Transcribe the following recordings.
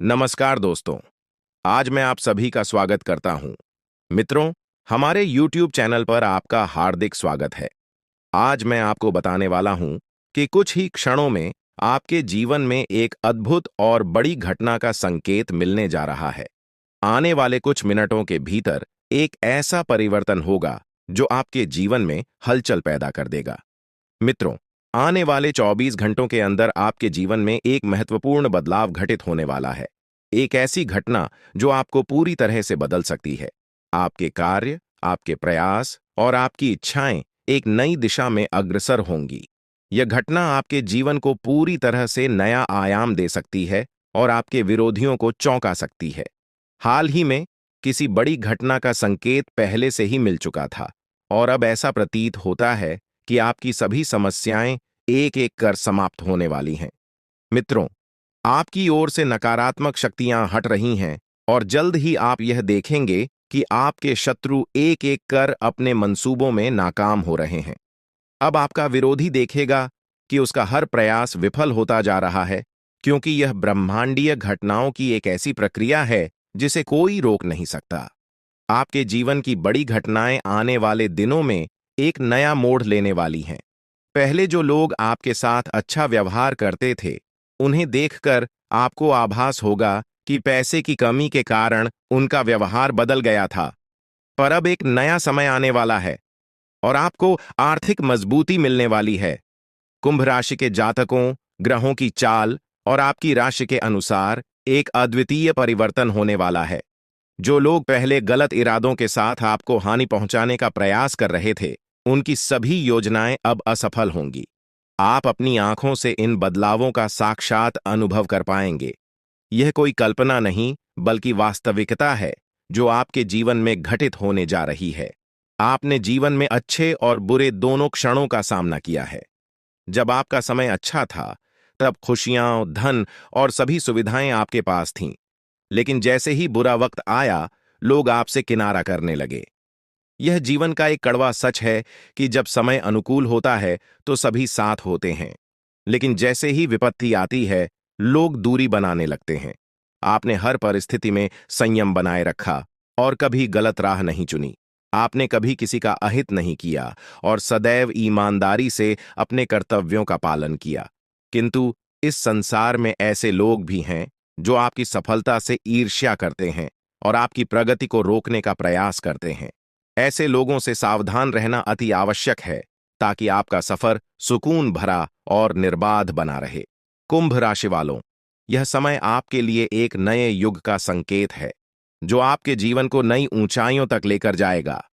नमस्कार दोस्तों। आज मैं आप सभी का स्वागत करता हूं। मित्रों, हमारे YouTube चैनल पर आपका हार्दिक स्वागत है। आज मैं आपको बताने वाला हूं कि कुछ ही क्षणों में आपके जीवन में एक अद्भुत और बड़ी घटना का संकेत मिलने जा रहा है। आने वाले कुछ मिनटों के भीतर एक ऐसा परिवर्तन होगा जो आपके जीवन में हलचल पैदा कर देगा। मित्रों, आने वाले 24 घंटों के अंदर आपके जीवन में एक महत्वपूर्ण बदलाव घटित होने वाला है। एक ऐसी घटना जो आपको पूरी तरह से बदल सकती है। आपके कार्य, आपके प्रयास और आपकी इच्छाएं एक नई दिशा में अग्रसर होंगी। यह घटना आपके जीवन को पूरी तरह से नया आयाम दे सकती है और आपके विरोधियों को चौंका सकती है। हाल ही में किसी बड़ी घटना का संकेत पहले से ही मिल चुका था और अब ऐसा प्रतीत होता है कि आपकी सभी समस्याएं एक एक कर समाप्त होने वाली हैं। मित्रों, आपकी ओर से नकारात्मक शक्तियां हट रही हैं और जल्द ही आप यह देखेंगे कि आपके शत्रु एक एक कर अपने मंसूबों में नाकाम हो रहे हैं। अब आपका विरोधी देखेगा कि उसका हर प्रयास विफल होता जा रहा है, क्योंकि यह ब्रह्मांडीय घटनाओं की एक ऐसी प्रक्रिया है जिसे कोई रोक नहीं सकता। आपके जीवन की बड़ी घटनाएं आने वाले दिनों में एक नया मोड़ लेने वाली हैं। पहले जो लोग आपके साथ अच्छा व्यवहार करते थे, उन्हें देखकर आपको आभास होगा कि पैसे की कमी के कारण उनका व्यवहार बदल गया था। पर अब एक नया समय आने वाला है और आपको आर्थिक मजबूती मिलने वाली है। कुंभ राशि के जातकों, ग्रहों की चाल और आपकी राशि के अनुसार एक अद्वितीय परिवर्तन होने वाला है। जो लोग पहले गलत इरादों के साथ आपको हानि पहुंचाने का प्रयास कर रहे थे, उनकी सभी योजनाएं अब असफल होंगी। आप अपनी आंखों से इन बदलावों का साक्षात अनुभव कर पाएंगे। यह कोई कल्पना नहीं, बल्कि वास्तविकता है जो आपके जीवन में घटित होने जा रही है। आपने जीवन में अच्छे और बुरे दोनों क्षणों का सामना किया है। जब आपका समय अच्छा था, तब खुशियां, धन और सभी सुविधाएं आपके पास थीं। लेकिन जैसे ही बुरा वक्त आया, लोग आपसे किनारा करने लगे। यह जीवन का एक कड़वा सच है कि जब समय अनुकूल होता है तो सभी साथ होते हैं, लेकिन जैसे ही विपत्ति आती है, लोग दूरी बनाने लगते हैं। आपने हर परिस्थिति में संयम बनाए रखा और कभी गलत राह नहीं चुनी। आपने कभी किसी का अहित नहीं किया और सदैव ईमानदारी से अपने कर्तव्यों का पालन किया। किंतु इस संसार में ऐसे लोग भी हैं जो आपकी सफलता से ईर्ष्या करते हैं और आपकी प्रगति को रोकने का प्रयास करते हैं। ऐसे लोगों से सावधान रहना अति आवश्यक है, ताकि आपका सफर सुकून भरा और निर्बाध बना रहे। कुंभ राशि वालों, यह समय आपके लिए एक नए युग का संकेत है, जो आपके जीवन को नई ऊंचाइयों तक लेकर जाएगा।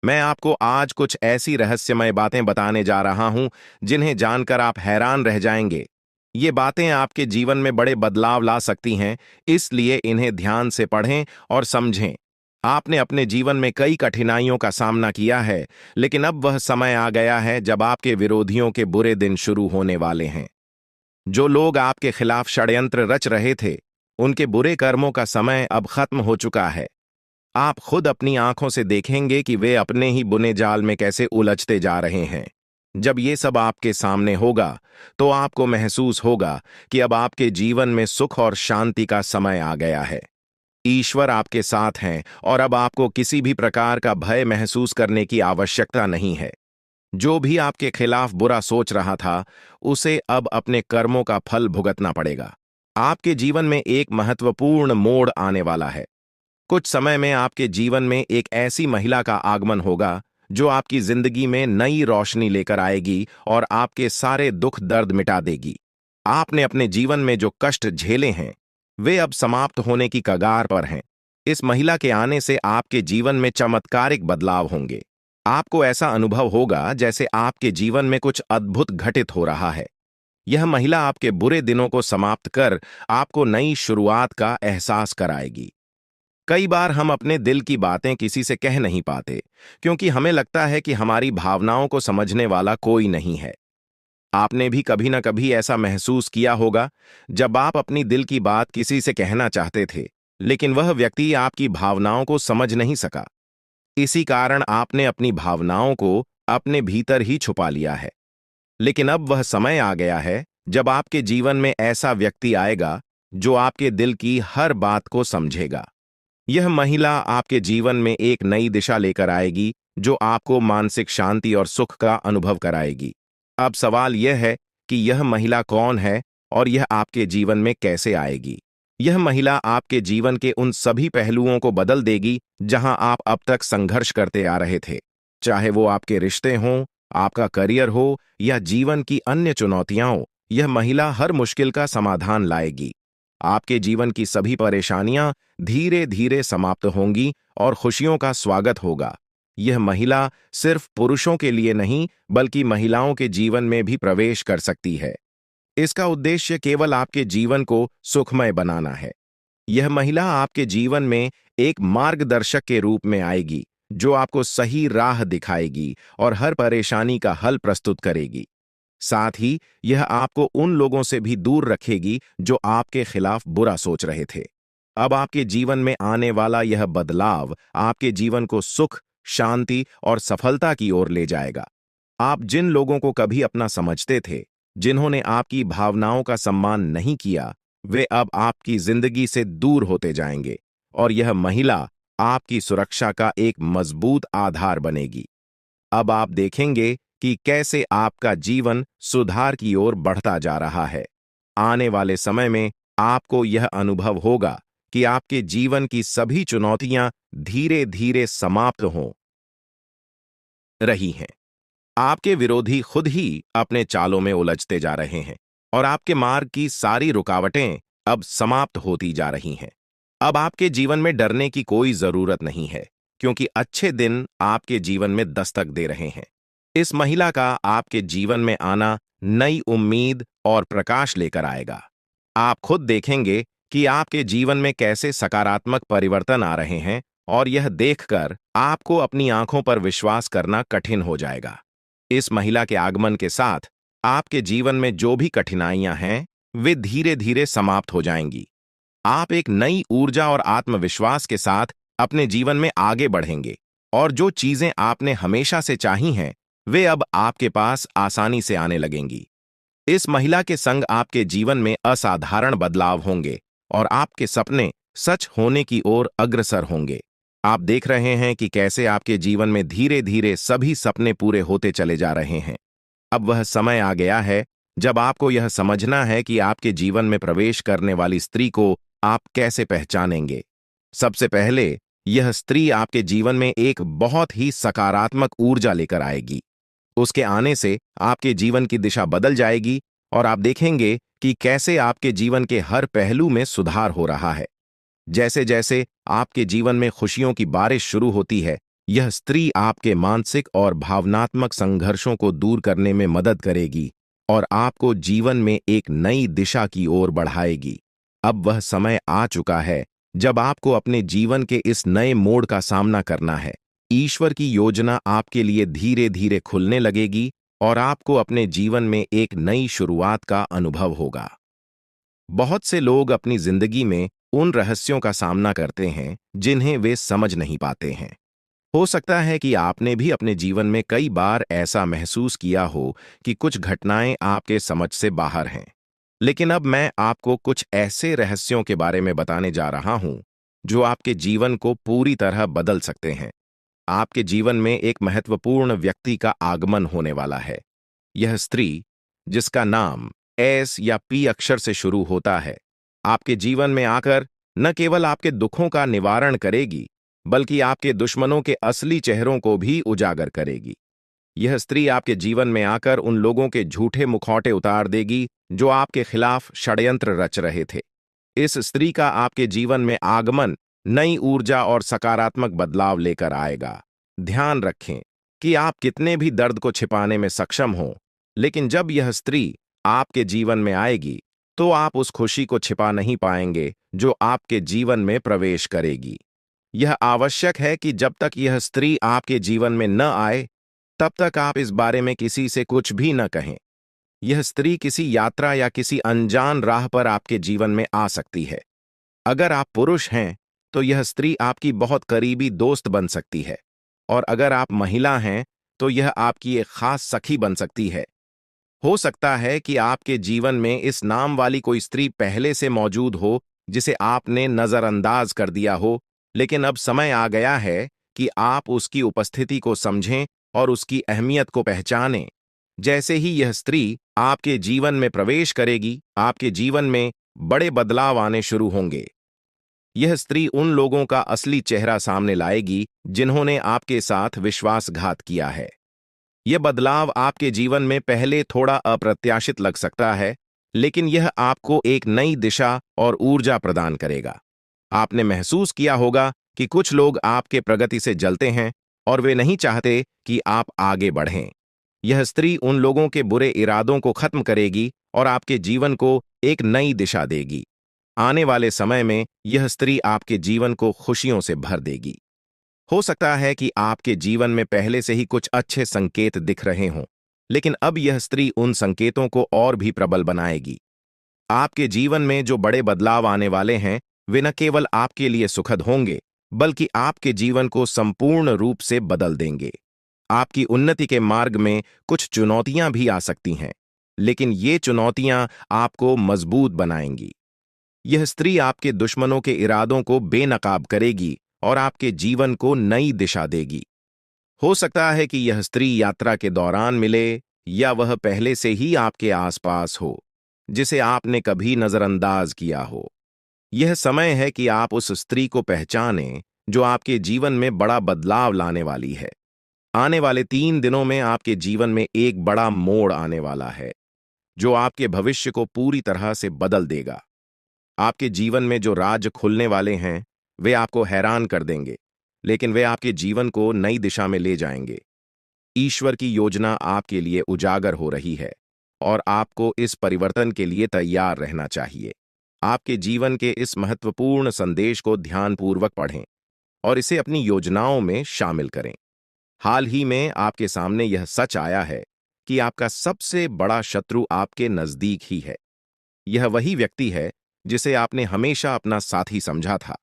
मैं आपको आज कुछ ऐसी रहस्यमय बातें बताने जा रहा हूं जिन्हें जानकर आप हैरान रह जाएंगे। ये बातें आपके जीवन में बड़े बदलाव ला सकती हैं, इसलिए इन्हें ध्यान से पढ़ें और समझें। आपने अपने जीवन में कई कठिनाइयों का सामना किया है, लेकिन अब वह समय आ गया है जब आपके विरोधियों के बुरे दिन शुरू होने वाले हैं। जो लोग आपके खिलाफ षड्यंत्र रच रहे थे, उनके बुरे कर्मों का समय अब खत्म हो चुका है। आप खुद अपनी आंखों से देखेंगे कि वे अपने ही बुने जाल में कैसे उलझते जा रहे हैं। जब ये सब आपके सामने होगा, तो आपको महसूस होगा कि अब आपके जीवन में सुख और शांति का समय आ गया है। ईश्वर आपके साथ हैं और अब आपको किसी भी प्रकार का भय महसूस करने की आवश्यकता नहीं है। जो भी आपके खिलाफ बुरा सोच रहा था, उसे अब अपने कर्मों का फल भुगतना पड़ेगा। आपके जीवन में एक महत्वपूर्ण मोड़ आने वाला है। कुछ समय में आपके जीवन में एक ऐसी महिला का आगमन होगा जो आपकी जिंदगी में नई रोशनी लेकर आएगी और आपके सारे दुख दर्द मिटा देगी। आपने अपने जीवन में जो कष्ट झेले हैं, वे अब समाप्त होने की कगार पर हैं। इस महिला के आने से आपके जीवन में चमत्कारिक बदलाव होंगे। आपको ऐसा अनुभव होगा जैसे आपके जीवन में कुछ अद्भुत घटित हो रहा है। यह महिला आपके बुरे दिनों को समाप्त कर आपको नई शुरुआत का एहसास कराएगी। कई बार हम अपने दिल की बातें किसी से कह नहीं पाते, क्योंकि हमें लगता है कि हमारी भावनाओं को समझने वाला कोई नहीं है। आपने भी कभी न कभी ऐसा महसूस किया होगा, जब आप अपनी दिल की बात किसी से कहना चाहते थे, लेकिन वह व्यक्ति आपकी भावनाओं को समझ नहीं सका। इसी कारण आपने अपनी भावनाओं को अपने भीतर ही छुपा लिया है। लेकिन अब वह समय आ गया है जब आपके जीवन में ऐसा व्यक्ति आएगा जो आपके दिल की हर बात को समझेगा। यह महिला आपके जीवन में एक नई दिशा लेकर आएगी, जो आपको मानसिक शांति और सुख का अनुभव कराएगी। अब सवाल यह है कि यह महिला कौन है और यह आपके जीवन में कैसे आएगी। यह महिला आपके जीवन के उन सभी पहलुओं को बदल देगी जहां आप अब तक संघर्ष करते आ रहे थे। चाहे वो आपके रिश्ते हों, आपका करियर हो या जीवन की अन्य चुनौतियां हो, यह महिला हर मुश्किल का समाधान लाएगी। आपके जीवन की सभी परेशानियां धीरे धीरे समाप्त होंगी और खुशियों का स्वागत होगा। यह महिला सिर्फ पुरुषों के लिए नहीं, बल्कि महिलाओं के जीवन में भी प्रवेश कर सकती है। इसका उद्देश्य केवल आपके जीवन को सुखमय बनाना है। यह महिला आपके जीवन में एक मार्गदर्शक के रूप में आएगी, जो आपको सही राह दिखाएगी और हर परेशानी का हल प्रस्तुत करेगी। साथ ही यह आपको उन लोगों से भी दूर रखेगी जो आपके खिलाफ बुरा सोच रहे थे। अब आपके जीवन में आने वाला यह बदलाव आपके जीवन को सुख, शांति और सफलता की ओर ले जाएगा। आप जिन लोगों को कभी अपना समझते थे, जिन्होंने आपकी भावनाओं का सम्मान नहीं किया, वे अब आपकी जिंदगी से दूर होते जाएंगे और यह महिला आपकी सुरक्षा का एक मजबूत आधार बनेगी। अब आप देखेंगे कि कैसे आपका जीवन सुधार की ओर बढ़ता जा रहा है। आने वाले समय में आपको यह अनुभव होगा कि आपके जीवन की सभी चुनौतियां धीरे धीरे समाप्त हो रही हैं। आपके विरोधी खुद ही अपने चालों में उलझते जा रहे हैं और आपके मार्ग की सारी रुकावटें अब समाप्त होती जा रही हैं। अब आपके जीवन में डरने की कोई जरूरत नहीं है, क्योंकि अच्छे दिन आपके जीवन में दस्तक दे रहे हैं। इस महिला का आपके जीवन में आना नई उम्मीद और प्रकाश लेकर आएगा। आप खुद देखेंगे कि आपके जीवन में कैसे सकारात्मक परिवर्तन आ रहे हैं और यह देखकर आपको अपनी आंखों पर विश्वास करना कठिन हो जाएगा। इस महिला के आगमन के साथ आपके जीवन में जो भी कठिनाइयां हैं, वे धीरे धीरे समाप्त हो जाएंगी। आप एक नई ऊर्जा और आत्मविश्वास के साथ अपने जीवन में आगे बढ़ेंगे और जो चीजें आपने हमेशा से चाही हैं, वे अब आपके पास आसानी से आने लगेंगी। इस महिला के संग आपके जीवन में असाधारण बदलाव होंगे और आपके सपने सच होने की ओर अग्रसर होंगे। आप देख रहे हैं कि कैसे आपके जीवन में धीरे धीरे सभी सपने पूरे होते चले जा रहे हैं। अब वह समय आ गया है जब आपको यह समझना है कि आपके जीवन में प्रवेश करने वाली स्त्री को आप कैसे पहचानेंगे। सबसे पहले, यह स्त्री आपके जीवन में एक बहुत ही सकारात्मक ऊर्जा लेकर आएगी। उसके आने से आपके जीवन की दिशा बदल जाएगी और आप देखेंगे कि कैसे आपके जीवन के हर पहलू में सुधार हो रहा है। जैसे जैसे आपके जीवन में खुशियों की बारिश शुरू होती है, यह स्त्री आपके मानसिक और भावनात्मक संघर्षों को दूर करने में मदद करेगी और आपको जीवन में एक नई दिशा की ओर बढ़ाएगी। अब वह समय आ चुका है जब आपको अपने जीवन के इस नए मोड़ का सामना करना है। ईश्वर की योजना आपके लिए धीरे धीरे खुलने लगेगी और आपको अपने जीवन में एक नई शुरुआत का अनुभव होगा। बहुत से लोग अपनी जिंदगी में उन रहस्यों का सामना करते हैं जिन्हें वे समझ नहीं पाते हैं। हो सकता है कि आपने भी अपने जीवन में कई बार ऐसा महसूस किया हो कि कुछ घटनाएं आपके समझ से बाहर हैं। लेकिन अब मैं आपको कुछ ऐसे रहस्यों के बारे में बताने जा रहा हूं जो आपके जीवन को पूरी तरह बदल सकते हैं। आपके जीवन में एक महत्वपूर्ण व्यक्ति का आगमन होने वाला है। यह स्त्री, जिसका नाम एस या पी अक्षर से शुरू होता है, आपके जीवन में आकर न केवल आपके दुखों का निवारण करेगी, बल्कि आपके दुश्मनों के असली चेहरों को भी उजागर करेगी। यह स्त्री आपके जीवन में आकर उन लोगों के झूठे मुखौटे उतार देगी जो आपके खिलाफ षड्यंत्र रच रहे थे। इस स्त्री का आपके जीवन में आगमन नई ऊर्जा और सकारात्मक बदलाव लेकर आएगा। ध्यान रखें कि आप कितने भी दर्द को छिपाने में सक्षम हों, लेकिन जब यह स्त्री आपके जीवन में आएगी, तो आप उस खुशी को छिपा नहीं पाएंगे जो आपके जीवन में प्रवेश करेगी। यह आवश्यक है कि जब तक यह स्त्री आपके जीवन में न आए, तब तक आप इस बारे में किसी से कुछ भी न कहें। यह स्त्री किसी यात्रा या किसी अनजान राह पर आपके जीवन में आ सकती है। अगर आप पुरुष हैं, तो यह स्त्री आपकी बहुत करीबी दोस्त बन सकती है, और अगर आप महिला हैं, तो यह आपकी एक खास सखी बन सकती है। हो सकता है कि आपके जीवन में इस नाम वाली कोई स्त्री पहले से मौजूद हो जिसे आपने नजरअंदाज कर दिया हो, लेकिन अब समय आ गया है कि आप उसकी उपस्थिति को समझें और उसकी अहमियत को पहचानें। जैसे ही यह स्त्री आपके जीवन में प्रवेश करेगी, आपके जीवन में बड़े बदलाव आने शुरू होंगे। यह स्त्री उन लोगों का असली चेहरा सामने लाएगी जिन्होंने आपके साथ विश्वासघात किया है। यह बदलाव आपके जीवन में पहले थोड़ा अप्रत्याशित लग सकता है, लेकिन यह आपको एक नई दिशा और ऊर्जा प्रदान करेगा। आपने महसूस किया होगा कि कुछ लोग आपके प्रगति से जलते हैं और वे नहीं चाहते कि आप आगे बढ़ें। यह स्त्री उन लोगों के बुरे इरादों को खत्म करेगी और आपके जीवन को एक नई दिशा देगी। आने वाले समय में यह स्त्री आपके जीवन को खुशियों से भर देगी। हो सकता है कि आपके जीवन में पहले से ही कुछ अच्छे संकेत दिख रहे हों, लेकिन अब यह स्त्री उन संकेतों को और भी प्रबल बनाएगी। आपके जीवन में जो बड़े बदलाव आने वाले हैं, वे न केवल आपके लिए सुखद होंगे, बल्कि आपके जीवन को संपूर्ण रूप से बदल देंगे। आपकी उन्नति के मार्ग में कुछ चुनौतियां भी आ सकती हैं, लेकिन ये चुनौतियां आपको मजबूत बनाएंगी। यह स्त्री आपके दुश्मनों के इरादों को बेनकाब करेगी और आपके जीवन को नई दिशा देगी। हो सकता है कि यह स्त्री यात्रा के दौरान मिले या वह पहले से ही आपके आसपास हो, जिसे आपने कभी नजरअंदाज किया हो। यह समय है कि आप उस स्त्री को पहचानें जो आपके जीवन में बड़ा बदलाव लाने वाली है। आने वाले 3 दिनों में आपके जीवन में एक बड़ा मोड़ आने वाला है, जो आपके भविष्य को पूरी तरह से बदल देगा। आपके जीवन में जो राज खुलने वाले हैं, वे आपको हैरान कर देंगे, लेकिन वे आपके जीवन को नई दिशा में ले जाएंगे। ईश्वर की योजना आपके लिए उजागर हो रही है और आपको इस परिवर्तन के लिए तैयार रहना चाहिए। आपके जीवन के इस महत्वपूर्ण संदेश को ध्यानपूर्वक पढ़ें और इसे अपनी योजनाओं में शामिल करें। हाल ही में आपके सामने यह सच आया है कि आपका सबसे बड़ा शत्रु आपके नजदीक ही है। यह वही व्यक्ति है जिसे आपने हमेशा अपना साथी समझा था,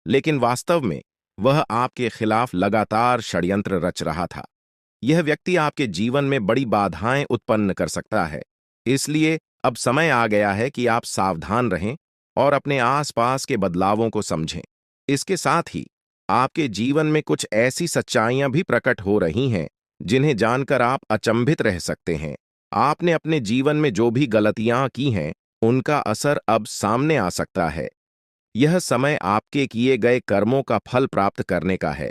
लेकिन वास्तव में वह आपके खिलाफ लगातार षड्यंत्र रच रहा था। यह व्यक्ति आपके जीवन में बड़ी बाधाएं उत्पन्न कर सकता है, इसलिए अब समय आ गया है कि आप सावधान रहें और अपने आसपास के बदलावों को समझें। इसके साथ ही आपके जीवन में कुछ ऐसी सच्चाइयां भी प्रकट हो रही हैं जिन्हें जानकर आप अचंभित रह सकते हैं। आपने अपने जीवन में जो भी गलतियां की हैं, उनका असर अब सामने आ सकता है। यह समय आपके किए गए कर्मों का फल प्राप्त करने का है,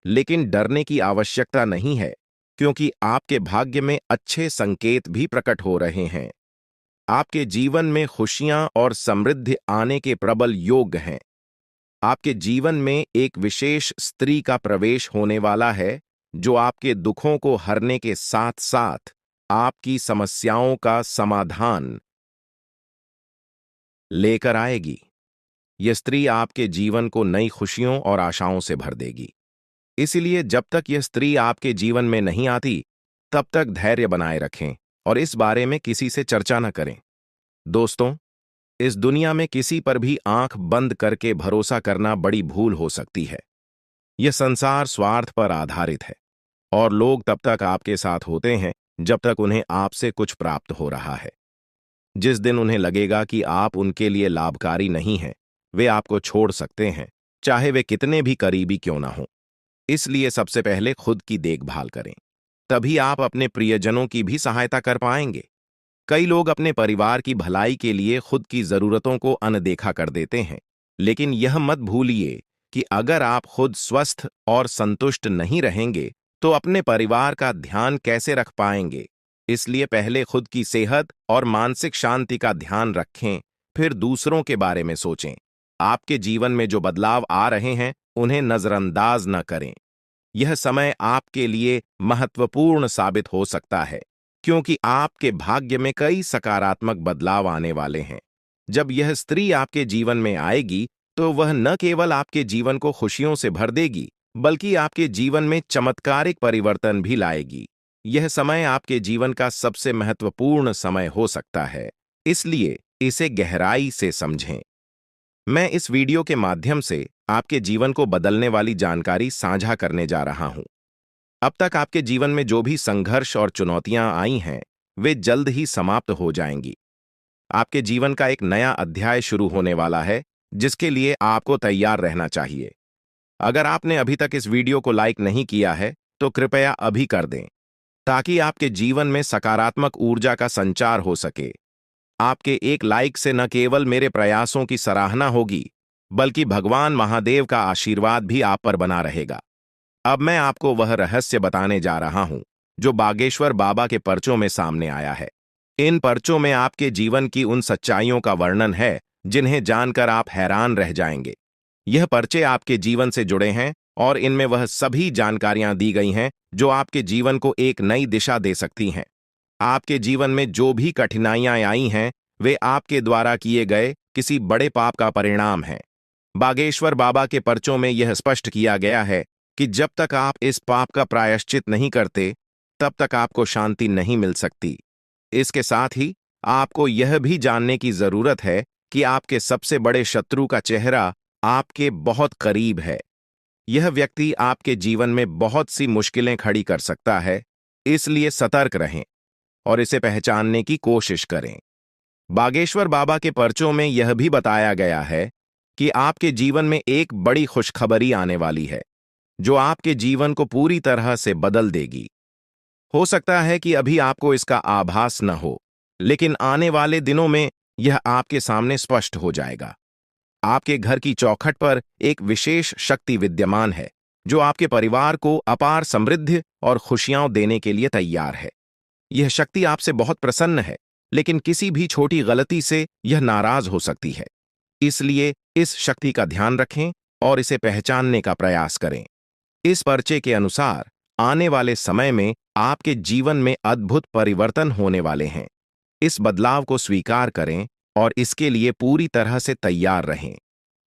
लेकिन डरने की आवश्यकता नहीं है, क्योंकि आपके भाग्य में अच्छे संकेत भी प्रकट हो रहे हैं। आपके जीवन में खुशियां और समृद्धि आने के प्रबल योग हैं। आपके जीवन में एक विशेष स्त्री का प्रवेश होने वाला है, जो आपके दुखों को हरने के साथ साथ आपकी समस्याओं का समाधान लेकर आएगी। यह स्त्री आपके जीवन को नई खुशियों और आशाओं से भर देगी। इसलिए जब तक यह स्त्री आपके जीवन में नहीं आती, तब तक धैर्य बनाए रखें और इस बारे में किसी से चर्चा न करें। दोस्तों, इस दुनिया में किसी पर भी आंख बंद करके भरोसा करना बड़ी भूल हो सकती है। यह संसार स्वार्थ पर आधारित है और लोग तब तक आपके साथ होते हैं जब तक उन्हें आपसे कुछ प्राप्त हो रहा है। जिस दिन उन्हें लगेगा कि आप उनके लिए लाभकारी नहीं हैं, वे आपको छोड़ सकते हैं, चाहे वे कितने भी करीबी क्यों ना हों। इसलिए सबसे पहले खुद की देखभाल करें, तभी आप अपने प्रियजनों की भी सहायता कर पाएंगे। कई लोग अपने परिवार की भलाई के लिए खुद की जरूरतों को अनदेखा कर देते हैं, लेकिन यह मत भूलिए कि अगर आप खुद स्वस्थ और संतुष्ट नहीं रहेंगे, तो अपने परिवार का ध्यान कैसे रख पाएंगे। इसलिए पहले खुद की सेहत और मानसिक शांति का ध्यान रखें, फिर दूसरों के बारे में सोचें। आपके जीवन में जो बदलाव आ रहे हैं, उन्हें नजरअंदाज न करें। यह समय आपके लिए महत्वपूर्ण साबित हो सकता है, क्योंकि आपके भाग्य में कई सकारात्मक बदलाव आने वाले हैं। जब यह स्त्री आपके जीवन में आएगी, तो वह न केवल आपके जीवन को खुशियों से भर देगी, बल्कि आपके जीवन में चमत्कारिक परिवर्तन भी लाएगी। यह समय आपके जीवन का सबसे महत्वपूर्ण समय हो सकता है, इसलिए इसे गहराई से समझें। मैं इस वीडियो के माध्यम से आपके जीवन को बदलने वाली जानकारी साझा करने जा रहा हूं। अब तक आपके जीवन में जो भी संघर्ष और चुनौतियां आई हैं, वे जल्द ही समाप्त हो जाएंगी। आपके जीवन का एक नया अध्याय शुरू होने वाला है, जिसके लिए आपको तैयार रहना चाहिए। अगर आपने अभी तक इस वीडियो को लाइक नहीं किया है, तो कृपया अभी कर दें, ताकि आपके जीवन में सकारात्मक ऊर्जा का संचार हो सके। आपके एक लाइक से न केवल मेरे प्रयासों की सराहना होगी, बल्कि भगवान महादेव का आशीर्वाद भी आप पर बना रहेगा। अब मैं आपको वह रहस्य बताने जा रहा हूं, जो बागेश्वर बाबा के पर्चों में सामने आया है। इन पर्चों में आपके जीवन की उन सच्चाइयों का वर्णन है, जिन्हें जानकर आप हैरान रह जाएंगे। यह पर्चे आपके जीवन से जुड़े हैं और इनमें वह सभी जानकारियां दी गई हैं जो आपके जीवन को एक नई दिशा दे सकती हैं। आपके जीवन में जो भी कठिनाइयां आई हैं, वे आपके द्वारा किए गए किसी बड़े पाप का परिणाम हैं। बागेश्वर बाबा के पर्चों में यह स्पष्ट किया गया है कि जब तक आप इस पाप का प्रायश्चित नहीं करते, तब तक आपको शांति नहीं मिल सकती। इसके साथ ही आपको यह भी जानने की जरूरत है कि आपके सबसे बड़े शत्रु का चेहरा आपके बहुत करीब है। यह व्यक्ति आपके जीवन में बहुत सी मुश्किलें खड़ी कर सकता है, इसलिए सतर्क रहें और इसे पहचानने की कोशिश करें। बागेश्वर बाबा के पर्चों में यह भी बताया गया है कि आपके जीवन में एक बड़ी खुशखबरी आने वाली है, जो आपके जीवन को पूरी तरह से बदल देगी। हो सकता है कि अभी आपको इसका आभास न हो, लेकिन आने वाले दिनों में यह आपके सामने स्पष्ट हो जाएगा। आपके घर की चौखट पर एक विशेष शक्ति विद्यमान है, जो आपके परिवार को अपार समृद्धि और खुशियां देने के लिए तैयार है। यह शक्ति आपसे बहुत प्रसन्न है, लेकिन किसी भी छोटी गलती से यह नाराज हो सकती है। इसलिए इस शक्ति का ध्यान रखें और इसे पहचानने का प्रयास करें। इस पर्चे के अनुसार आने वाले समय में आपके जीवन में अद्भुत परिवर्तन होने वाले हैं। इस बदलाव को स्वीकार करें और इसके लिए पूरी तरह से तैयार रहें।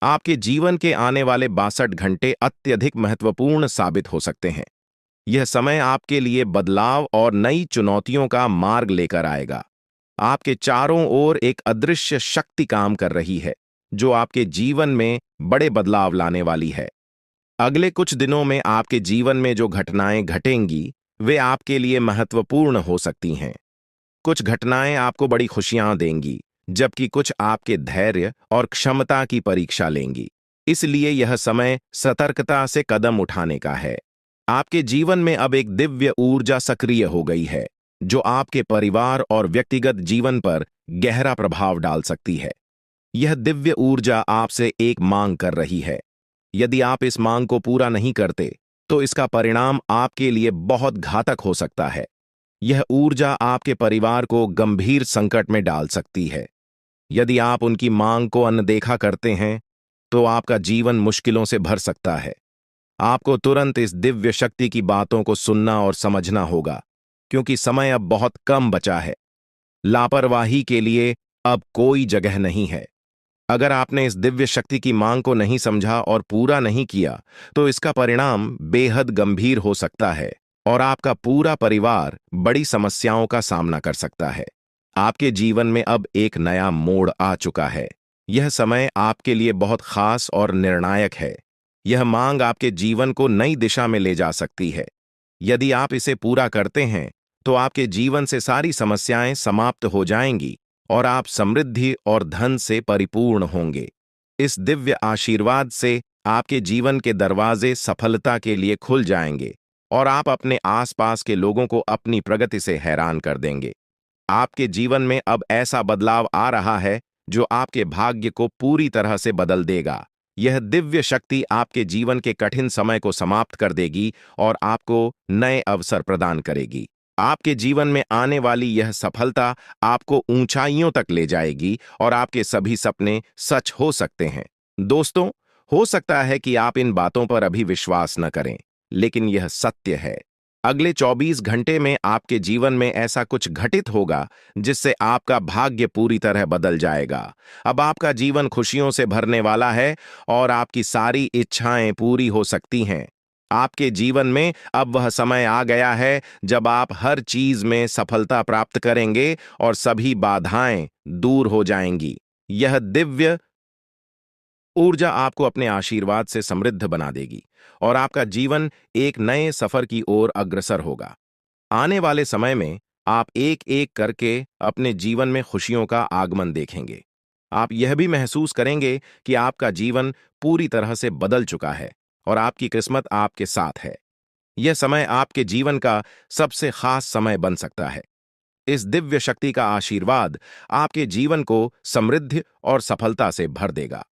आपके जीवन के आने वाले 62 घंटे अत्यधिक महत्वपूर्ण साबित हो सकते हैं। यह समय आपके लिए बदलाव और नई चुनौतियों का मार्ग लेकर आएगा। आपके चारों ओर एक अदृश्य शक्ति काम कर रही है, जो आपके जीवन में बड़े बदलाव लाने वाली है। अगले कुछ दिनों में आपके जीवन में जो घटनाएं घटेंगी, वे आपके लिए महत्वपूर्ण हो सकती हैं। कुछ घटनाएं आपको बड़ी खुशियां देंगी, जबकि कुछ आपके धैर्य और क्षमता की परीक्षा लेंगी। इसलिए यह समय सतर्कता से कदम उठाने का है। आपके जीवन में अब एक दिव्य ऊर्जा सक्रिय हो गई है, जो आपके परिवार और व्यक्तिगत जीवन पर गहरा प्रभाव डाल सकती है। यह दिव्य ऊर्जा आपसे एक मांग कर रही है। यदि आप इस मांग को पूरा नहीं करते, तो इसका परिणाम आपके लिए बहुत घातक हो सकता है। यह ऊर्जा आपके परिवार को गंभीर संकट में डाल सकती है। यदि आप उनकी मांग को अनदेखा करते हैं, तो आपका जीवन मुश्किलों से भर सकता है। आपको तुरंत इस दिव्य शक्ति की बातों को सुनना और समझना होगा, क्योंकि समय अब बहुत कम बचा है। लापरवाही के लिए अब कोई जगह नहीं है। अगर आपने इस दिव्य शक्ति की मांग को नहीं समझा और पूरा नहीं किया, तो इसका परिणाम बेहद गंभीर हो सकता है और आपका पूरा परिवार बड़ी समस्याओं का सामना कर सकता है। आपके जीवन में अब एक नया मोड़ आ चुका है। यह समय आपके लिए बहुत खास और निर्णायक है। यह मांग आपके जीवन को नई दिशा में ले जा सकती है। यदि आप इसे पूरा करते हैं, तो आपके जीवन से सारी समस्याएं समाप्त हो जाएंगी और आप समृद्धि और धन से परिपूर्ण होंगे। इस दिव्य आशीर्वाद से आपके जीवन के दरवाजे सफलता के लिए खुल जाएंगे और आप अपने आसपास के लोगों को अपनी प्रगति से हैरान कर देंगे। आपके जीवन में अब ऐसा बदलाव आ रहा है, जो आपके भाग्य को पूरी तरह से बदल देगा। यह दिव्य शक्ति आपके जीवन के कठिन समय को समाप्त कर देगी और आपको नए अवसर प्रदान करेगी। आपके जीवन में आने वाली यह सफलता आपको ऊंचाइयों तक ले जाएगी और आपके सभी सपने सच हो सकते हैं। दोस्तों, हो सकता है कि आप इन बातों पर अभी विश्वास न करें, लेकिन यह सत्य है। अगले 24 घंटे में आपके जीवन में ऐसा कुछ घटित होगा, जिससे आपका भाग्य पूरी तरह बदल जाएगा। अब आपका जीवन खुशियों से भरने वाला है और आपकी सारी इच्छाएं पूरी हो सकती हैं। आपके जीवन में अब वह समय आ गया है जब आप हर चीज में सफलता प्राप्त करेंगे और सभी बाधाएं दूर हो जाएंगी। यह दिव्य ऊर्जा आपको अपने आशीर्वाद से समृद्ध बना देगी और आपका जीवन एक नए सफर की ओर अग्रसर होगा। आने वाले समय में आप एक एक करके अपने जीवन में खुशियों का आगमन देखेंगे। आप यह भी महसूस करेंगे कि आपका जीवन पूरी तरह से बदल चुका है और आपकी किस्मत आपके साथ है। यह समय आपके जीवन का सबसे खास समय बन सकता है। इस दिव्य शक्ति का आशीर्वाद आपके जीवन को समृद्धि और सफलता से भर देगा।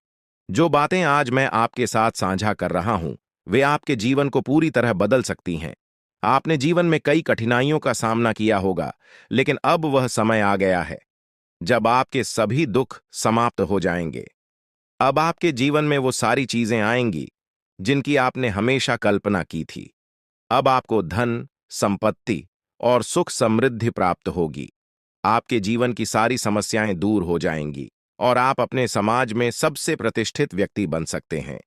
जो बातें आज मैं आपके साथ साझा कर रहा हूं, वे आपके जीवन को पूरी तरह बदल सकती हैं। आपने जीवन में कई कठिनाइयों का सामना किया होगा, लेकिन अब वह समय आ गया है जब आपके सभी दुख समाप्त हो जाएंगे। अब आपके जीवन में वो सारी चीजें आएंगी जिनकी आपने हमेशा कल्पना की थी। अब आपको धन, संपत्ति और सुख समृद्धि प्राप्त होगी। आपके जीवन की सारी समस्याएं दूर हो जाएंगी और आप अपने समाज में सबसे प्रतिष्ठित व्यक्ति बन सकते हैं।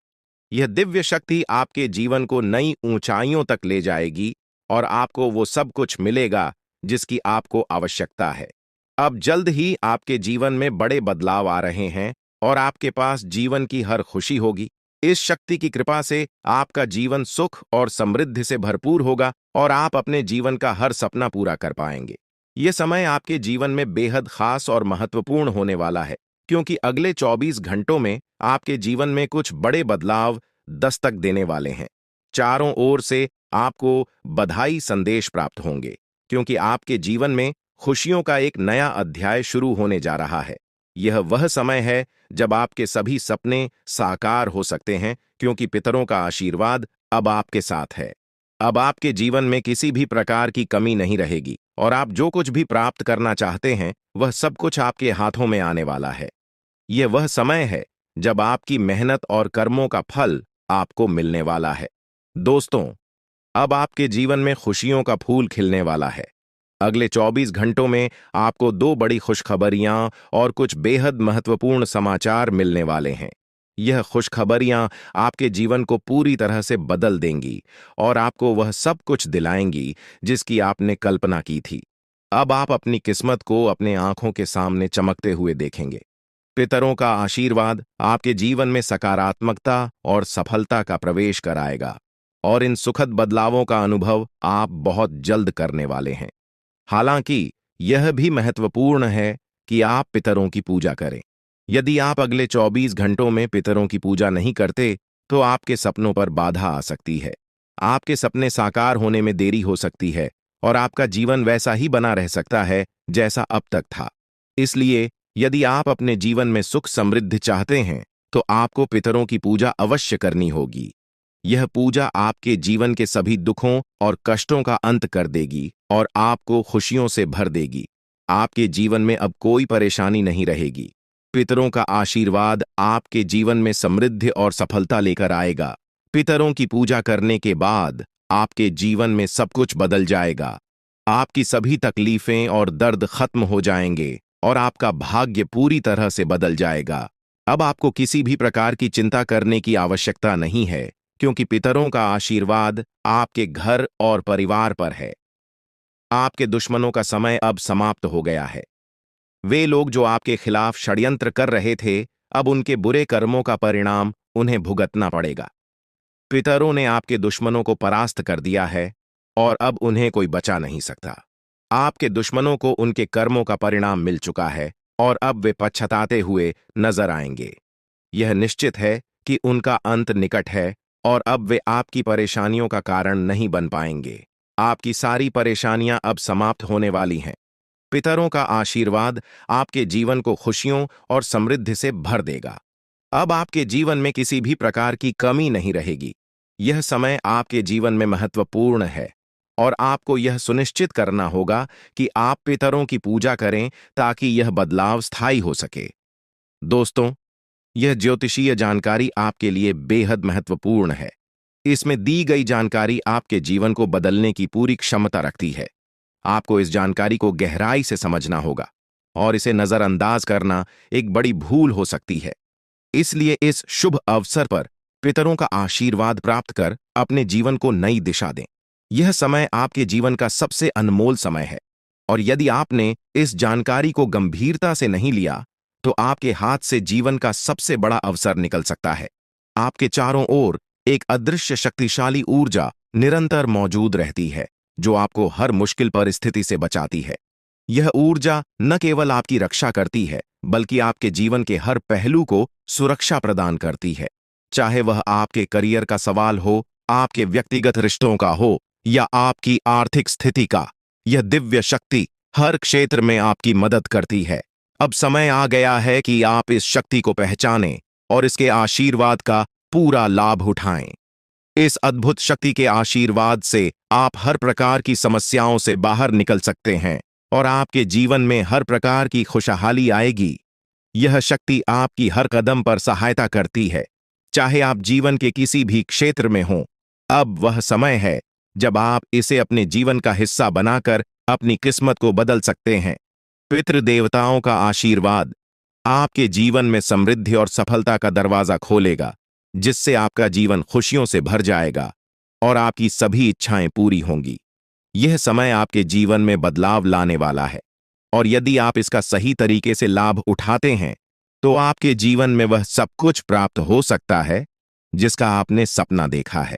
यह दिव्य शक्ति आपके जीवन को नई ऊंचाइयों तक ले जाएगी और आपको वो सब कुछ मिलेगा जिसकी आपको आवश्यकता है। अब जल्द ही आपके जीवन में बड़े बदलाव आ रहे हैं और आपके पास जीवन की हर खुशी होगी। इस शक्ति की कृपा से आपका जीवन सुख और समृद्धि से भरपूर होगा और आप अपने जीवन का हर सपना पूरा कर पाएंगे। यह समय आपके जीवन में बेहद खास और महत्वपूर्ण होने वाला है, क्योंकि अगले 24 घंटों में आपके जीवन में कुछ बड़े बदलाव दस्तक देने वाले हैं। चारों ओर से आपको बधाई संदेश प्राप्त होंगे, क्योंकि आपके जीवन में खुशियों का एक नया अध्याय शुरू होने जा रहा है। यह वह समय है जब आपके सभी सपने साकार हो सकते हैं, क्योंकि पितरों का आशीर्वाद अब आपके साथ है। अब आपके जीवन में किसी भी प्रकार की कमी नहीं रहेगी और आप जो कुछ भी प्राप्त करना चाहते हैं, वह सब कुछ आपके हाथों में आने वाला है। यह वह समय है जब आपकी मेहनत और कर्मों का फल आपको मिलने वाला है। दोस्तों, अब आपके जीवन में खुशियों का फूल खिलने वाला है। अगले 24 घंटों में आपको दो बड़ी खुशखबरियां और कुछ बेहद महत्वपूर्ण समाचार मिलने वाले हैं। यह खुशखबरियां आपके जीवन को पूरी तरह से बदल देंगी और आपको वह सब कुछ दिलाएंगी जिसकी आपने कल्पना की थी। अब आप अपनी किस्मत को अपने आंखों के सामने चमकते हुए देखेंगे। पितरों का आशीर्वाद आपके जीवन में सकारात्मकता और सफलता का प्रवेश कराएगा और इन सुखद बदलावों का अनुभव आप बहुत जल्द करने वाले हैं। हालांकि यह भी महत्वपूर्ण है कि आप पितरों की पूजा करें। यदि आप अगले 24 घंटों में पितरों की पूजा नहीं करते, तो आपके सपनों पर बाधा आ सकती है। आपके सपने साकार होने में देरी हो सकती है और आपका जीवन वैसा ही बना रह सकता है जैसा अब तक था। इसलिए यदि आप अपने जीवन में सुख समृद्धि चाहते हैं, तो आपको पितरों की पूजा अवश्य करनी होगी। यह पूजा आपके जीवन के सभी दुखों और कष्टों का अंत कर देगी और आपको खुशियों से भर देगी। आपके जीवन में अब कोई परेशानी नहीं रहेगी। पितरों का आशीर्वाद आपके जीवन में समृद्धि और सफलता लेकर आएगा। पितरों की पूजा करने के बाद आपके जीवन में सब कुछ बदल जाएगा। आपकी सभी तकलीफें और दर्द खत्म हो जाएंगे और आपका भाग्य पूरी तरह से बदल जाएगा। अब आपको किसी भी प्रकार की चिंता करने की आवश्यकता नहीं है, क्योंकि पितरों का आशीर्वाद आपके घर और परिवार पर है। आपके दुश्मनों का समय अब समाप्त हो गया है। वे लोग जो आपके खिलाफ षड्यंत्र कर रहे थे, अब उनके बुरे कर्मों का परिणाम उन्हें भुगतना पड़ेगा। पितरों ने आपके दुश्मनों को परास्त कर दिया है और अब उन्हें कोई बचा नहीं सकता। आपके दुश्मनों को उनके कर्मों का परिणाम मिल चुका है और अब वे पछताते हुए नजर आएंगे। यह निश्चित है कि उनका अंत निकट है और अब वे आपकी परेशानियों का कारण नहीं बन पाएंगे। आपकी सारी परेशानियां अब समाप्त होने वाली हैं। पितरों का आशीर्वाद आपके जीवन को खुशियों और समृद्धि से भर देगा। अब आपके जीवन में किसी भी प्रकार की कमी नहीं रहेगी। यह समय आपके जीवन में महत्वपूर्ण है और आपको यह सुनिश्चित करना होगा कि आप पितरों की पूजा करें ताकि यह बदलाव स्थायी हो सके। दोस्तों, यह ज्योतिषीय जानकारी आपके लिए बेहद महत्वपूर्ण है। इसमें दी गई जानकारी आपके जीवन को बदलने की पूरी क्षमता रखती है। आपको इस जानकारी को गहराई से समझना होगा और इसे नजरअंदाज करना एक बड़ी भूल हो सकती है। इसलिए इस शुभ अवसर पर पितरों का आशीर्वाद प्राप्त कर अपने जीवन को नई दिशा दें। यह समय आपके जीवन का सबसे अनमोल समय है और यदि आपने इस जानकारी को गंभीरता से नहीं लिया, तो आपके हाथ से जीवन का सबसे बड़ा अवसर निकल सकता है। आपके चारों ओर एक अदृश्य शक्तिशाली ऊर्जा निरंतर मौजूद रहती है जो आपको हर मुश्किल परिस्थिति से बचाती है। यह ऊर्जा न केवल आपकी रक्षा करती है, बल्कि आपके जीवन के हर पहलू को सुरक्षा प्रदान करती है। चाहे वह आपके करियर का सवाल हो, आपके व्यक्तिगत रिश्तों का हो या आपकी आर्थिक स्थिति का, यह दिव्य शक्ति हर क्षेत्र में आपकी मदद करती है। अब समय आ गया है कि आप इस शक्ति को पहचानें और इसके आशीर्वाद का पूरा लाभ उठाएं। इस अद्भुत शक्ति के आशीर्वाद से आप हर प्रकार की समस्याओं से बाहर निकल सकते हैं और आपके जीवन में हर प्रकार की खुशहाली आएगी। यह शक्ति आपकी हर कदम पर सहायता करती है, चाहे आप जीवन के किसी भी क्षेत्र में हों। अब वह समय है जब आप इसे अपने जीवन का हिस्सा बनाकर अपनी किस्मत को बदल सकते हैं। पितृ देवताओं का आशीर्वाद आपके जीवन में समृद्धि और सफलता का दरवाजा खोलेगा, जिससे आपका जीवन खुशियों से भर जाएगा और आपकी सभी इच्छाएं पूरी होंगी। यह समय आपके जीवन में बदलाव लाने वाला है और यदि आप इसका सही तरीके से लाभ उठाते हैं तो आपके जीवन में वह सब कुछ प्राप्त हो सकता है जिसका आपने सपना देखा है।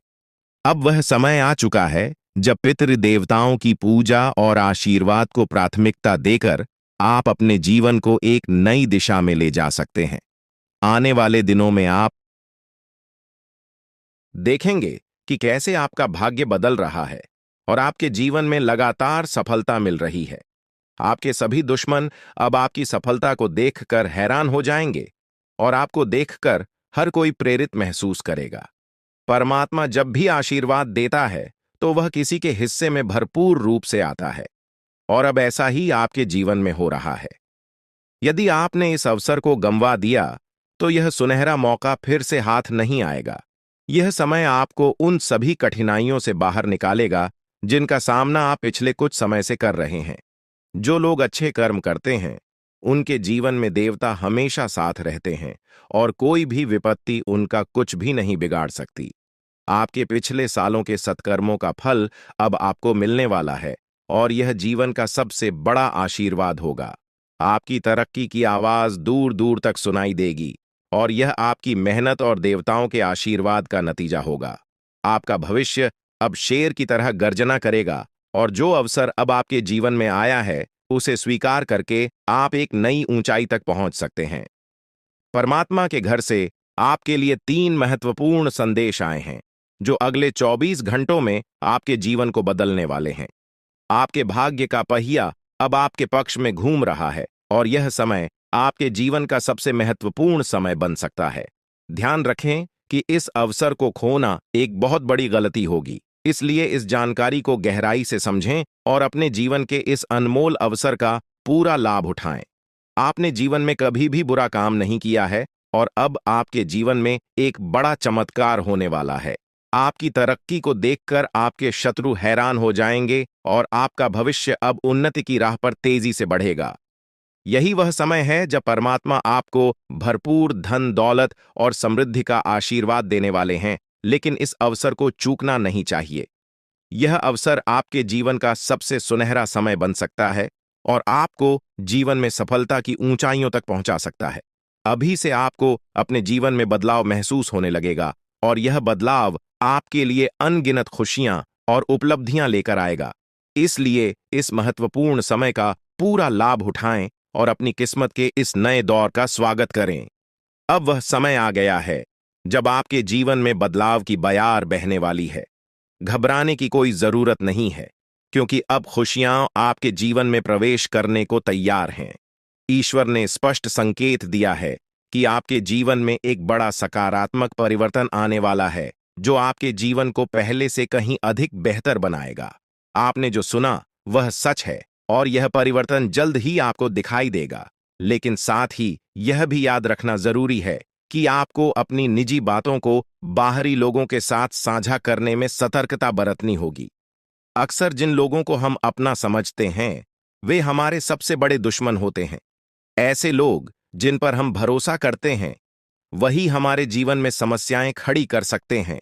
अब वह समय आ चुका है जब पितृ देवताओं की पूजा और आशीर्वाद को प्राथमिकता देकर आप अपने जीवन को एक नई दिशा में ले जा सकते हैं। आने वाले दिनों में आप देखेंगे कि कैसे आपका भाग्य बदल रहा है और आपके जीवन में लगातार सफलता मिल रही है। आपके सभी दुश्मन अब आपकी सफलता को देखकर हैरान हो जाएंगे और आपको देखकर हर कोई प्रेरित महसूस करेगा। परमात्मा जब भी आशीर्वाद देता है तो वह किसी के हिस्से में भरपूर रूप से आता है और अब ऐसा ही आपके जीवन में हो रहा है। यदि आपने इस अवसर को गंवा दिया तो यह सुनहरा मौका फिर से हाथ नहीं आएगा। यह समय आपको उन सभी कठिनाइयों से बाहर निकालेगा जिनका सामना आप पिछले कुछ समय से कर रहे हैं। जो लोग अच्छे कर्म करते हैं उनके जीवन में देवता हमेशा साथ रहते हैं और कोई भी विपत्ति उनका कुछ भी नहीं बिगाड़ सकती। आपके पिछले सालों के सत्कर्मों का फल अब आपको मिलने वाला है और यह जीवन का सबसे बड़ा आशीर्वाद होगा। आपकी तरक्की की आवाज दूर दूर तक सुनाई देगी और यह आपकी मेहनत और देवताओं के आशीर्वाद का नतीजा होगा। आपका भविष्य अब शेर की तरह गर्जना करेगा और जो अवसर अब आपके जीवन में आया है उसे स्वीकार करके आप एक नई ऊंचाई तक पहुंच सकते हैं। परमात्मा के घर से आपके लिए 3 महत्वपूर्ण संदेश आए हैं जो अगले 24 घंटों में आपके जीवन को बदलने वाले हैं। आपके भाग्य का पहिया अब आपके पक्ष में घूम रहा है और यह समय आपके जीवन का सबसे महत्वपूर्ण समय बन सकता है। ध्यान रखें कि इस अवसर को खोना एक बहुत बड़ी गलती होगी, इसलिए इस जानकारी को गहराई से समझें और अपने जीवन के इस अनमोल अवसर का पूरा लाभ उठाएं। आपने जीवन में कभी भी बुरा काम नहीं किया है और अब आपके जीवन में एक बड़ा चमत्कार होने वाला है। आपकी तरक्की को देखकर आपके शत्रु हैरान हो जाएंगे और आपका भविष्य अब उन्नति की राह पर तेजी से बढ़ेगा। यही वह समय है जब परमात्मा आपको भरपूर धन दौलत और समृद्धि का आशीर्वाद देने वाले हैं, लेकिन इस अवसर को चूकना नहीं चाहिए। यह अवसर आपके जीवन का सबसे सुनहरा समय बन सकता है और आपको जीवन में सफलता की ऊंचाइयों तक पहुंचा सकता है। अभी से आपको अपने जीवन में बदलाव महसूस होने लगेगा और यह बदलाव आपके लिए अनगिनत खुशियां और उपलब्धियां लेकर आएगा। इसलिए इस महत्वपूर्ण समय का पूरा लाभ उठाएं और अपनी किस्मत के इस नए दौर का स्वागत करें। अब वह समय आ गया है जब आपके जीवन में बदलाव की बयार बहने वाली है। घबराने की कोई जरूरत नहीं है, क्योंकि अब खुशियां आपके जीवन में प्रवेश करने को तैयार हैं। ईश्वर ने स्पष्ट संकेत दिया है कि आपके जीवन में एक बड़ा सकारात्मक परिवर्तन आने वाला है, जो आपके जीवन को पहले से कहीं अधिक बेहतर बनाएगा। आपने जो सुना वह सच है और यह परिवर्तन जल्द ही आपको दिखाई देगा, लेकिन साथ ही यह भी याद रखना जरूरी है कि आपको अपनी निजी बातों को बाहरी लोगों के साथ साझा करने में सतर्कता बरतनी होगी। अक्सर जिन लोगों को हम अपना समझते हैं वे हमारे सबसे बड़े दुश्मन होते हैं। ऐसे लोग जिन पर हम भरोसा करते हैं वही हमारे जीवन में समस्याएं खड़ी कर सकते हैं।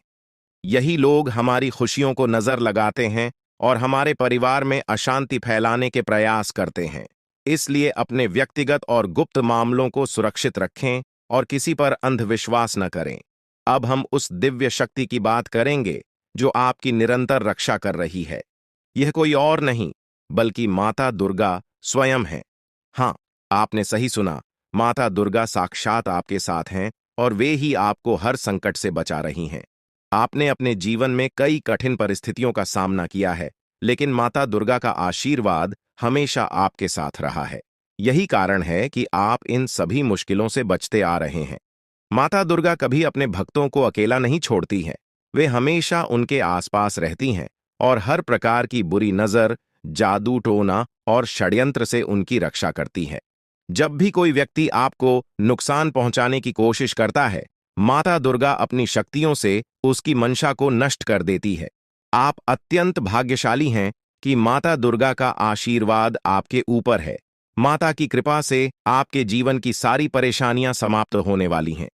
यही लोग हमारी खुशियों को नजर लगाते हैं और हमारे परिवार में अशांति फैलाने के प्रयास करते हैं। इसलिए अपने व्यक्तिगत और गुप्त मामलों को सुरक्षित रखें और किसी पर अंधविश्वास न करें। अब हम उस दिव्य शक्ति की बात करेंगे जो आपकी निरंतर रक्षा कर रही है। यह कोई और नहीं बल्कि माता दुर्गा स्वयं है। हाँ, आपने सही सुना, माता दुर्गा साक्षात आपके साथ हैं और वे ही आपको हर संकट से बचा रही हैं। आपने अपने जीवन में कई कठिन परिस्थितियों का सामना किया है, लेकिन माता दुर्गा का आशीर्वाद हमेशा आपके साथ रहा है। यही कारण है कि आप इन सभी मुश्किलों से बचते आ रहे हैं। माता दुर्गा कभी अपने भक्तों को अकेला नहीं छोड़ती हैं। वे हमेशा उनके आसपास रहती हैं और हर प्रकार की बुरी नजर, जादू टोना और षड्यंत्र से उनकी रक्षा करती है। जब भी कोई व्यक्ति आपको नुकसान पहुंचाने की कोशिश करता है, माता दुर्गा अपनी शक्तियों से उसकी मंशा को नष्ट कर देती है। आप अत्यंत भाग्यशाली हैं कि माता दुर्गा का आशीर्वाद आपके ऊपर है। माता की कृपा से आपके जीवन की सारी परेशानियां समाप्त होने वाली हैं।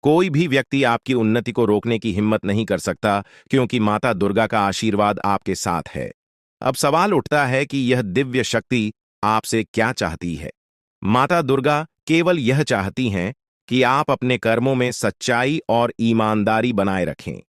कोई भी व्यक्ति आपकी उन्नति को रोकने की हिम्मत नहीं कर सकता, क्योंकि माता दुर्गा का आशीर्वाद आपके साथ है। अब सवाल उठता है कि यह दिव्य शक्ति आपसे क्या चाहती है। माता दुर्गा केवल यह चाहती हैं कि आप अपने कर्मों में सच्चाई और ईमानदारी बनाए रखें।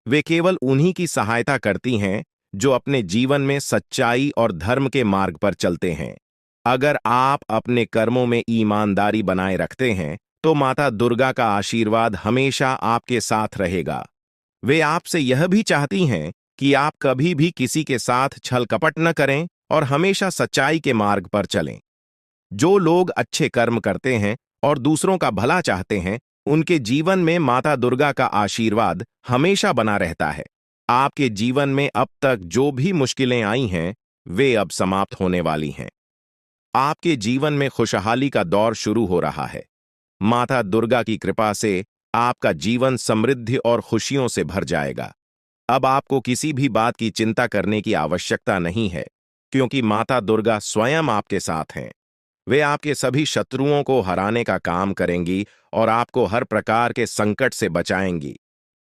वे केवल उन्हीं की सहायता करती हैं जो अपने जीवन में सच्चाई और धर्म के मार्ग पर चलते हैं। अगर आप अपने कर्मों में ईमानदारी बनाए रखते हैं, तो माता दुर्गा का आशीर्वाद हमेशा आपके साथ रहेगा। वे आपसे यह भी चाहती हैं कि आप कभी भी किसी के साथ छल कपट न करें और हमेशा सच्चाई के मार्ग पर चलें। जो लोग अच्छे कर्म करते हैं और दूसरों का भला चाहते हैं, उनके जीवन में माता दुर्गा का आशीर्वाद हमेशा बना रहता है। आपके जीवन में अब तक जो भी मुश्किलें आई हैं, वे अब समाप्त होने वाली हैं। आपके जीवन में खुशहाली का दौर शुरू हो रहा है। माता दुर्गा की कृपा से आपका जीवन समृद्धि और खुशियों से भर जाएगा। अब आपको किसी भी बात की चिंता करने की आवश्यकता नहीं है, क्योंकि माता दुर्गा स्वयं आपके साथ हैं। वे आपके सभी शत्रुओं को हराने का काम करेंगी और आपको हर प्रकार के संकट से बचाएंगी।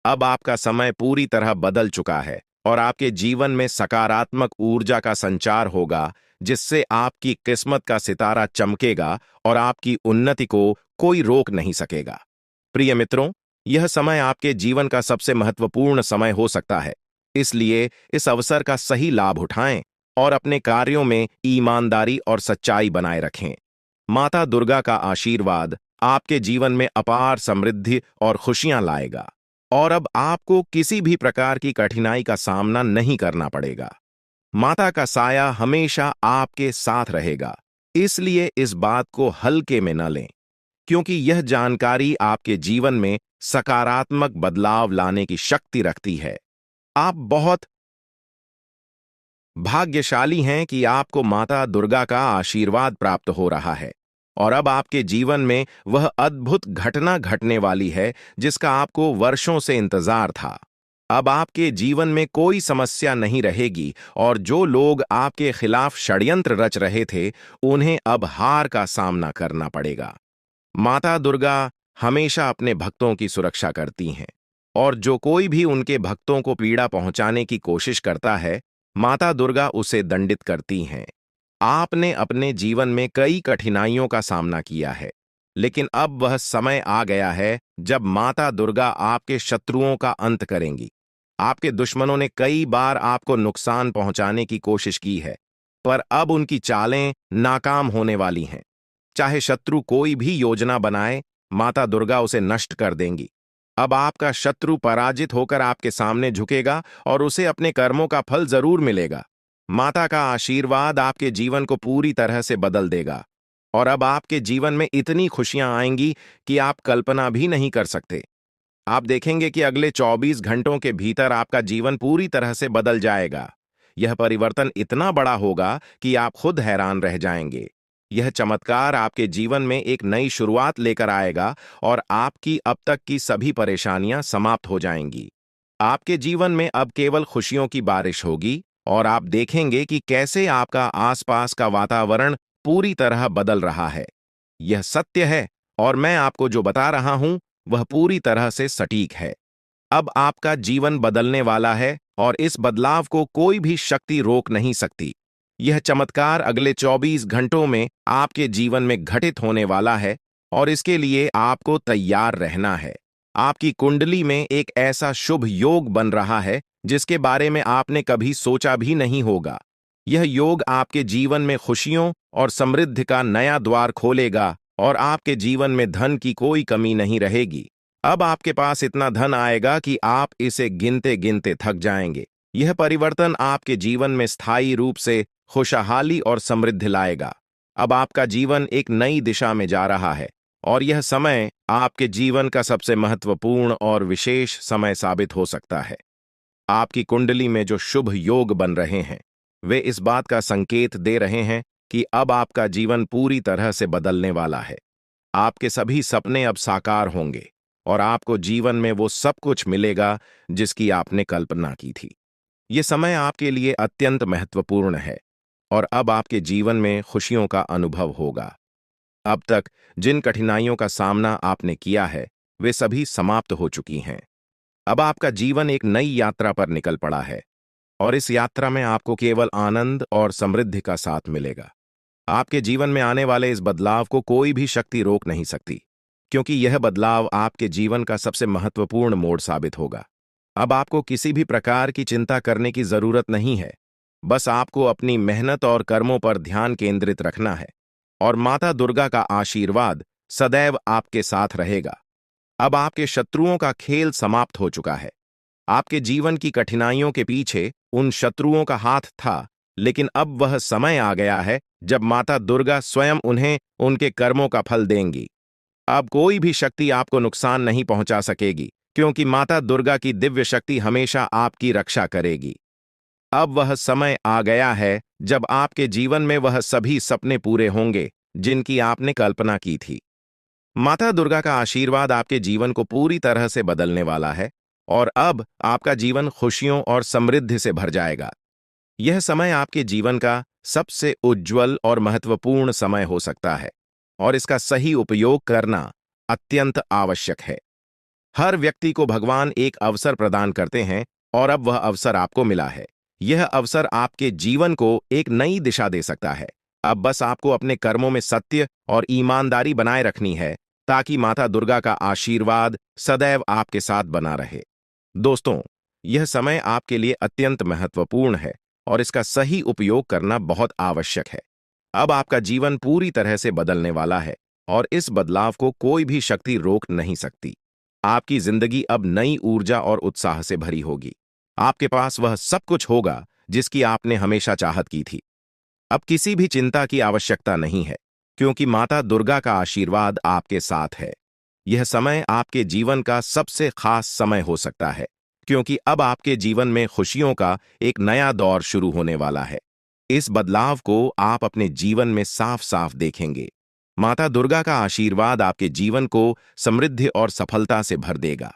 अब आपका समय पूरी तरह बदल चुका है और आपके जीवन में सकारात्मक ऊर्जा का संचार होगा, जिससे आपकी किस्मत का सितारा चमकेगा और आपकी उन्नति को कोई रोक नहीं सकेगा। प्रिय मित्रों, यह समय आपके जीवन का सबसे महत्वपूर्ण समय हो सकता है। इसलिए इस अवसर का सही लाभ उठाएं और अपने कार्यों में ईमानदारी और सच्चाई बनाए रखें। माता दुर्गा का आशीर्वाद आपके जीवन में अपार समृद्धि और खुशियां लाएगा और अब आपको किसी भी प्रकार की कठिनाई का सामना नहीं करना पड़ेगा। माता का साया हमेशा आपके साथ रहेगा, इसलिए इस बात को हल्के में न लें, क्योंकि यह जानकारी आपके जीवन में सकारात्मक बदलाव लाने की शक्ति रखती है। आप बहुत भाग्यशाली हैं कि आपको माता दुर्गा का आशीर्वाद प्राप्त हो रहा है और अब आपके जीवन में वह अद्भुत घटना घटने वाली है जिसका आपको वर्षों से इंतजार था। अब आपके जीवन में कोई समस्या नहीं रहेगी और जो लोग आपके खिलाफ षड्यंत्र रच रहे थे, उन्हें अब हार का सामना करना पड़ेगा। माता दुर्गा हमेशा अपने भक्तों की सुरक्षा करती हैं और जो कोई भी उनके भक्तों को पीड़ा पहुंचाने की कोशिश करता है, माता दुर्गा उसे दंडित करती हैं। आपने अपने जीवन में कई कठिनाइयों का सामना किया है, लेकिन अब वह समय आ गया है जब माता दुर्गा आपके शत्रुओं का अंत करेंगी। आपके दुश्मनों ने कई बार आपको नुकसान पहुंचाने की कोशिश की है, पर अब उनकी चालें नाकाम होने वाली हैं। चाहे शत्रु कोई भी योजना बनाए, माता दुर्गा उसे नष्ट कर देंगी। अब आपका शत्रु पराजित होकर आपके सामने झुकेगा और उसे अपने कर्मों का फल जरूर मिलेगा। माता का आशीर्वाद आपके जीवन को पूरी तरह से बदल देगा और अब आपके जीवन में इतनी खुशियां आएंगी कि आप कल्पना भी नहीं कर सकते। आप देखेंगे कि अगले 24 घंटों के भीतर आपका जीवन पूरी तरह से बदल जाएगा। यह परिवर्तन इतना बड़ा होगा कि आप खुद हैरान रह जाएंगे। यह चमत्कार आपके जीवन में एक नई शुरुआत लेकर आएगा और आपकी अब तक की सभी परेशानियां समाप्त हो जाएंगी। आपके जीवन में अब केवल खुशियों की बारिश होगी और आप देखेंगे कि कैसे आपका आसपास का वातावरण पूरी तरह बदल रहा है। यह सत्य है और मैं आपको जो बता रहा हूं, वह पूरी तरह से सटीक है। अब आपका जीवन बदलने वाला है और इस बदलाव को कोई भी शक्ति रोक नहीं सकती। यह चमत्कार अगले 24 घंटों में आपके जीवन में घटित होने वाला है और इसके लिए आपको तैयार रहना है। आपकी कुंडली में एक ऐसा शुभ योग बन रहा है जिसके बारे में आपने कभी सोचा भी नहीं होगा। यह योग आपके जीवन में खुशियों और समृद्धि का नया द्वार खोलेगा और आपके जीवन में धन की कोई कमी नहीं रहेगी। अब आपके पास इतना धन आएगा कि आप इसे गिनते गिनते थक जाएंगे। यह परिवर्तन आपके जीवन में स्थायी रूप से खुशहाली और समृद्धि लाएगा। अब आपका जीवन एक नई दिशा में जा रहा है और यह समय आपके जीवन का सबसे महत्वपूर्ण और विशेष समय साबित हो सकता है। आपकी कुंडली में जो शुभ योग बन रहे हैं, वे इस बात का संकेत दे रहे हैं कि अब आपका जीवन पूरी तरह से बदलने वाला है। आपके सभी सपने अब साकार होंगे और आपको जीवन में वो सब कुछ मिलेगा जिसकी आपने कल्पना की थी। ये समय आपके लिए अत्यंत महत्वपूर्ण है और अब आपके जीवन में खुशियों का अनुभव होगा। अब तक जिन कठिनाइयों का सामना आपने किया है, वे सभी समाप्त हो चुकी हैं। अब आपका जीवन एक नई यात्रा पर निकल पड़ा है और इस यात्रा में आपको केवल आनंद और समृद्धि का साथ मिलेगा। आपके जीवन में आने वाले इस बदलाव को कोई भी शक्ति रोक नहीं सकती, क्योंकि यह बदलाव आपके जीवन का सबसे महत्वपूर्ण मोड़ साबित होगा। अब आपको किसी भी प्रकार की चिंता करने की जरूरत नहीं है। बस आपको अपनी मेहनत और कर्मों पर ध्यान केंद्रित रखना है और माता दुर्गा का आशीर्वाद सदैव आपके साथ रहेगा। अब आपके शत्रुओं का खेल समाप्त हो चुका है। आपके जीवन की कठिनाइयों के पीछे उन शत्रुओं का हाथ था, लेकिन अब वह समय आ गया है जब माता दुर्गा स्वयं उन्हें उनके कर्मों का फल देंगी। अब कोई भी शक्ति आपको नुकसान नहीं पहुंचा सकेगी, क्योंकि माता दुर्गा की दिव्य शक्ति हमेशा आपकी रक्षा करेगी। अब वह समय आ गया है जब आपके जीवन में वह सभी सपने पूरे होंगे जिनकी आपने कल्पना की थी। माता दुर्गा का आशीर्वाद आपके जीवन को पूरी तरह से बदलने वाला है और अब आपका जीवन खुशियों और समृद्धि से भर जाएगा। यह समय आपके जीवन का सबसे उज्ज्वल और महत्वपूर्ण समय हो सकता है और इसका सही उपयोग करना अत्यंत आवश्यक है। हर व्यक्ति को भगवान एक अवसर प्रदान करते हैं और अब वह अवसर आपको मिला है। यह अवसर आपके जीवन को एक नई दिशा दे सकता है। अब बस आपको अपने कर्मों में सत्य और ईमानदारी बनाए रखनी है, ताकि माता दुर्गा का आशीर्वाद सदैव आपके साथ बना रहे। दोस्तों, यह समय आपके लिए अत्यंत महत्वपूर्ण है और इसका सही उपयोग करना बहुत आवश्यक है। अब आपका जीवन पूरी तरह से बदलने वाला है और इस बदलाव को कोई भी शक्ति रोक नहीं सकती। आपकी जिंदगी अब नई ऊर्जा और उत्साह से भरी होगी। आपके पास वह सब कुछ होगा जिसकी आपने हमेशा चाहत की थी। अब किसी भी चिंता की आवश्यकता नहीं है, क्योंकि माता दुर्गा का आशीर्वाद आपके साथ है। यह समय आपके जीवन का सबसे खास समय हो सकता है, क्योंकि अब आपके जीवन में खुशियों का एक नया दौर शुरू होने वाला है। इस बदलाव को आप अपने जीवन में साफ साफ देखेंगे। माता दुर्गा का आशीर्वाद आपके जीवन को समृद्धि और सफलता से भर देगा।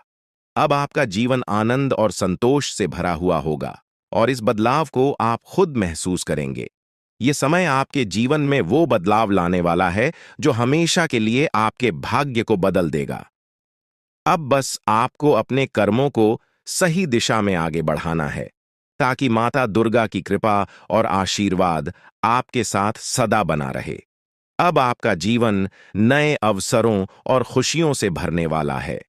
अब आपका जीवन आनंद और संतोष से भरा हुआ होगा और इस बदलाव को आप खुद महसूस करेंगे। ये समय आपके जीवन में वो बदलाव लाने वाला है जो हमेशा के लिए आपके भाग्य को बदल देगा। अब बस आपको अपने कर्मों को सही दिशा में आगे बढ़ाना है, ताकि माता दुर्गा की कृपा और आशीर्वाद आपके साथ सदा बना रहे। अब आपका जीवन नए अवसरों और खुशियों से भरने वाला है।